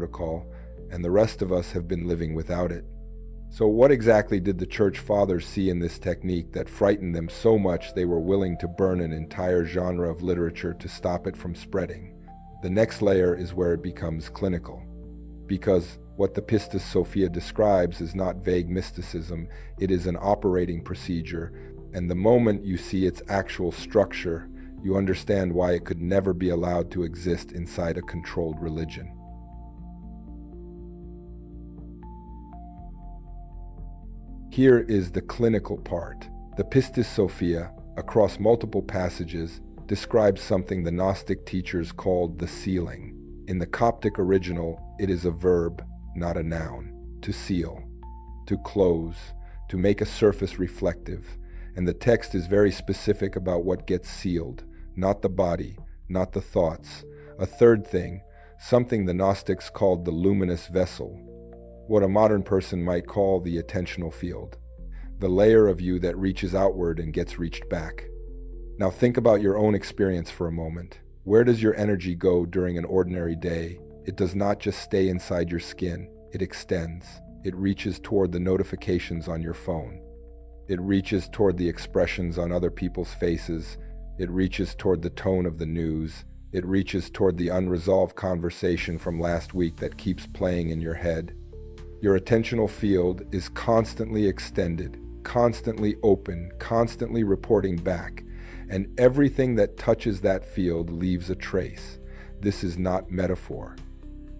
protocol, and the rest of us have been living without it. So what exactly did the Church Fathers see in this technique that frightened them so much they were willing to burn an entire genre of literature to stop it from spreading? The next layer is where it becomes clinical. Because what the Pistis Sophia describes is not vague mysticism, it is an operating procedure, and the moment you see its actual structure, you understand why it could never be allowed to exist inside a controlled religion. Here is the clinical part. The Pistis Sophia, across multiple passages, describes something the Gnostic teachers called the sealing. In the Coptic original, it is a verb, not a noun. To seal, to close, to make a surface reflective. And the text is very specific about what gets sealed, not the body, not the thoughts. A third thing, something the Gnostics called the luminous vessel, what a modern person might call the attentional field, the layer of you that reaches outward and gets reached back. Now think about your own experience for a moment. Where does your energy go during an ordinary day? It does not just stay inside your skin, it extends. It reaches toward the notifications on your phone. It reaches toward the expressions on other people's faces. It reaches toward the tone of the news. It reaches toward the unresolved conversation from last week that keeps playing in your head. Your attentional field is constantly extended, constantly open, constantly reporting back, and everything that touches that field leaves a trace. This is not metaphor.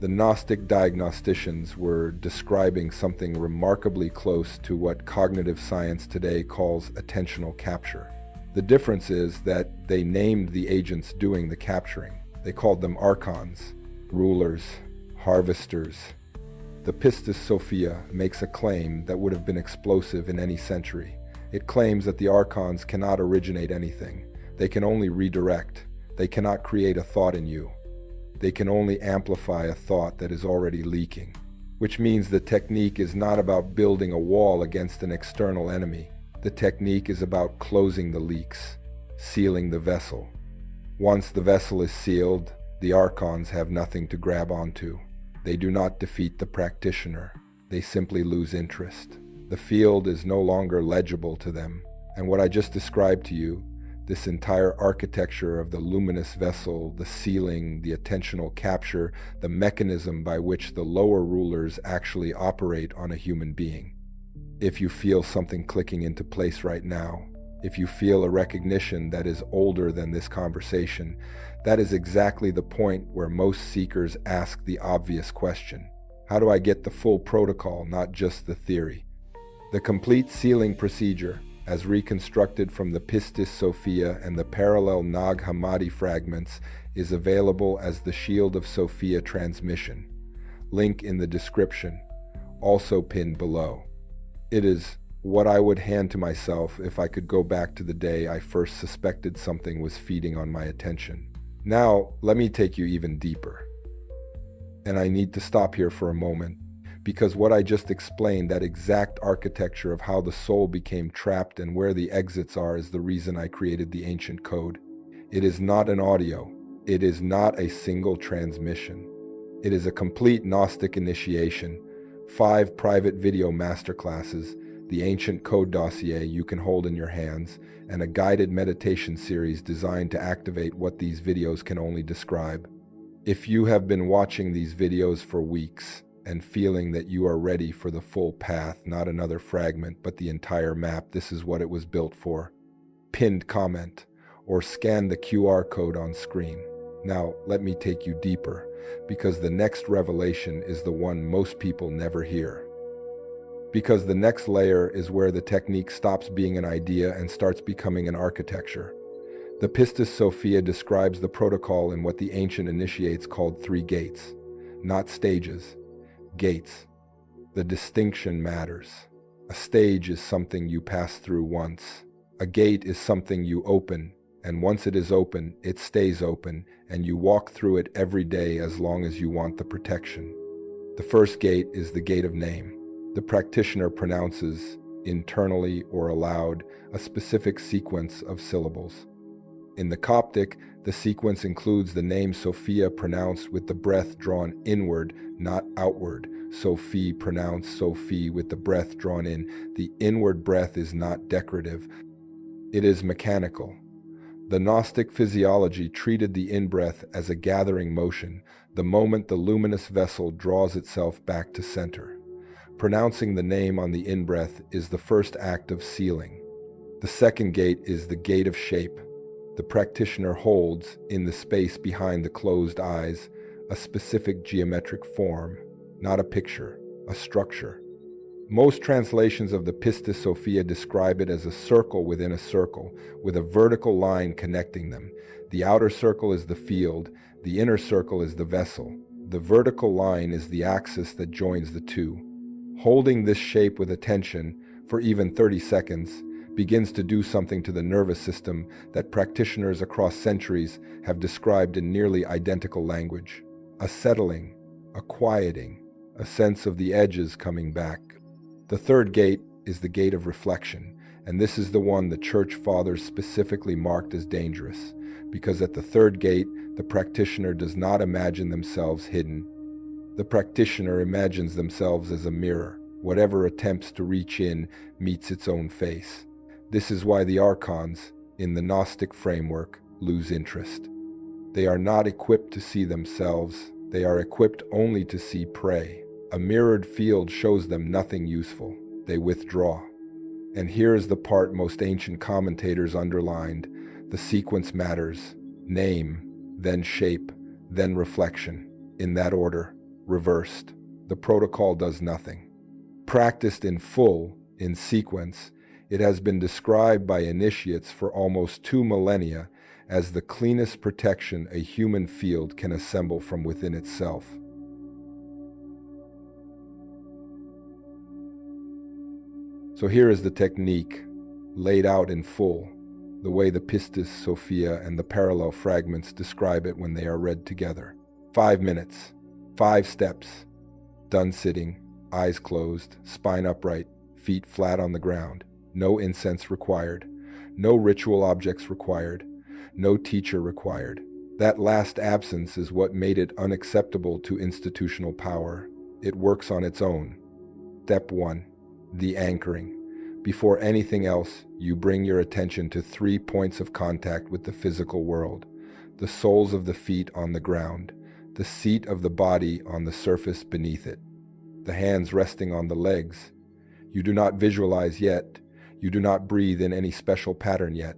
The Gnostic diagnosticians were describing something remarkably close to what cognitive science today calls attentional capture. The difference is that they named the agents doing the capturing. They called them archons, rulers, harvesters. The Pistis Sophia makes a claim that would have been explosive in any century. It claims that the archons cannot originate anything. They can only redirect. They cannot create a thought in you. They can only amplify a thought that is already leaking, which means the technique is not about building a wall against an external enemy. The technique is about closing the leaks, sealing the vessel. Once the vessel is sealed, the archons have nothing to grab onto. They do not defeat the practitioner. They simply lose interest. The field is no longer legible to them. And what I just described to you, this entire architecture of the luminous vessel, the sealing, the attentional capture, the mechanism by which the lower rulers actually operate on a human being. If you feel something clicking into place right now, if you feel a recognition that is older than this conversation, that is exactly the point where most seekers ask the obvious question. How do I get the full protocol, not just the theory? The complete sealing procedure, as reconstructed from the Pistis Sophia and the parallel Nag Hammadi fragments, is available as the Shield of Sophia transmission. Link in the description, also pinned below. It is what I would hand to myself if I could go back to the day I first suspected something was feeding on my attention. Now, let me take you even deeper. And I need to stop here for a moment, because what I just explained, that exact architecture of how the soul became trapped and where the exits are, is the reason I created the ancient code. It is not an audio. It is not a single transmission. It is a complete Gnostic initiation, 5 private video masterclasses, the ancient code dossier you can hold in your hands, and a guided meditation series designed to activate what these videos can only describe. If you have been watching these videos for weeks and feeling that you are ready for the full path, not another fragment, but the entire map, this is what it was built for. Pinned comment, or scan the QR code on screen. Now, let me take you deeper, because the next revelation is the one most people never hear. Because the next layer is where the technique stops being an idea and starts becoming an architecture. The Pistis Sophia describes the protocol in what the ancient initiates called 3 gates, not stages, gates. The distinction matters. A stage is something you pass through once. A gate is something you open, and once it is open, it stays open, and you walk through it every day as long as you want the protection. The first gate is the gate of name. The practitioner pronounces, internally or aloud, a specific sequence of syllables. In the Coptic, the sequence includes the name Sophia pronounced with the breath drawn inward, not outward. Sophie pronounced Sophie with the breath drawn in. The inward breath is not decorative. It is mechanical. The Gnostic physiology treated the in-breath as a gathering motion, the moment the luminous vessel draws itself back to center. Pronouncing the name on the in-breath is the first act of sealing. The second gate is the gate of shape. The practitioner holds, in the space behind the closed eyes, a specific geometric form, not a picture, a structure. Most translations of the Pistis Sophia describe it as a circle within a circle, with a vertical line connecting them. The outer circle is the field, the inner circle is the vessel. The vertical line is the axis that joins the two. Holding this shape with attention, for even 30 seconds, begins to do something to the nervous system that practitioners across centuries have described in nearly identical language. A settling, a quieting, a sense of the edges coming back. The third gate is the gate of reflection, and this is the one the Church Fathers specifically marked as dangerous, because at the third gate, the practitioner does not imagine themselves hidden. The practitioner imagines themselves as a mirror. Whatever attempts to reach in meets its own face. This is why the archons, in the Gnostic framework, lose interest. They are not equipped to see themselves, they are equipped only to see prey. A mirrored field shows them nothing useful. They withdraw. And here is the part most ancient commentators underlined. The sequence matters. Name, then shape, then reflection. In that order, reversed. The protocol does nothing. Practiced in full, in sequence, it has been described by initiates for almost 2 millennia as the cleanest protection a human field can assemble from within itself. So here is the technique, laid out in full, the way the Pistis Sophia and the parallel fragments describe it when they are read together. 5 minutes, 5 steps, done sitting, eyes closed, spine upright, feet flat on the ground. No incense required, no ritual objects required, no teacher required. That last absence is what made it unacceptable to institutional power. It works on its own. Step 1. The anchoring. Before anything else, you bring your attention to 3 points of contact with the physical world. The soles of the feet on the ground, the seat of the body on the surface beneath it, the hands resting on the legs. You do not visualize yet. You do not breathe in any special pattern yet.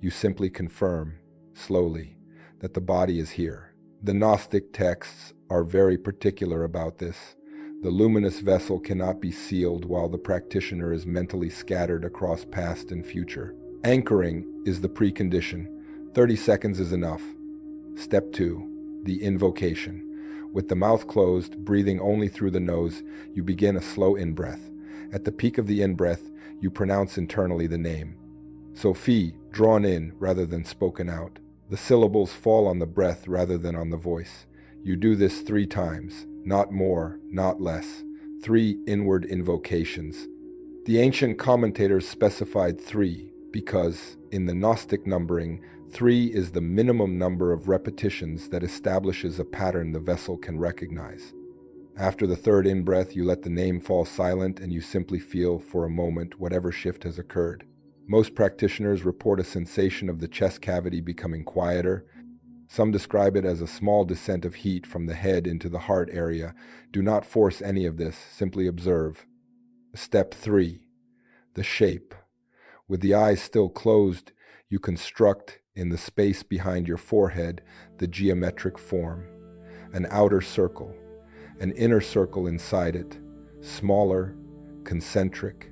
You simply confirm, slowly, that the body is here. The Gnostic texts are very particular about this. The luminous vessel cannot be sealed while the practitioner is mentally scattered across past and future. Anchoring is the precondition. 30 seconds is enough. Step 2. The invocation. With the mouth closed, breathing only through the nose, you begin a slow in-breath. At the peak of the in-breath, you pronounce internally the name. Sophie, drawn in rather than spoken out. The syllables fall on the breath rather than on the voice. You do this 3 times, not more, not less. 3 inward invocations. The ancient commentators specified 3 because, in the Gnostic numbering, 3 is the minimum number of repetitions that establishes a pattern the vessel can recognize. After the third in-breath, you let the name fall silent and you simply feel for a moment whatever shift has occurred. Most practitioners report a sensation of the chest cavity becoming quieter. Some describe it as a small descent of heat from the head into the heart area. Do not force any of this, simply observe. Step 3. The shape. With the eyes still closed, you construct, in the space behind your forehead, the geometric form. An outer circle. An inner circle inside it, smaller, concentric.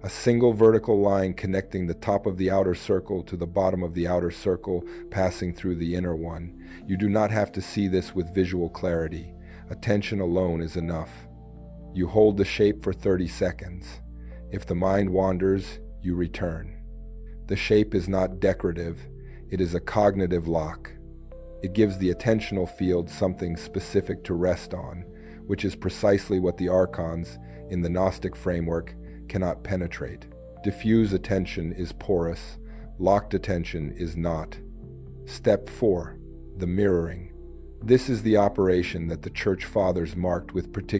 A single vertical line connecting the top of the outer circle to the bottom of the outer circle, passing through the inner one. You do not have to see this with visual clarity. Attention alone is enough. You hold the shape for 30 seconds. If the mind wanders, you return. The shape is not decorative, it is a cognitive lock. It gives the attentional field something specific to rest on, which is precisely what the archons, in the Gnostic framework, cannot penetrate. Diffuse attention is porous, Locked attention is not. Step 4. The mirroring. This is the operation that the Church Fathers marked with particular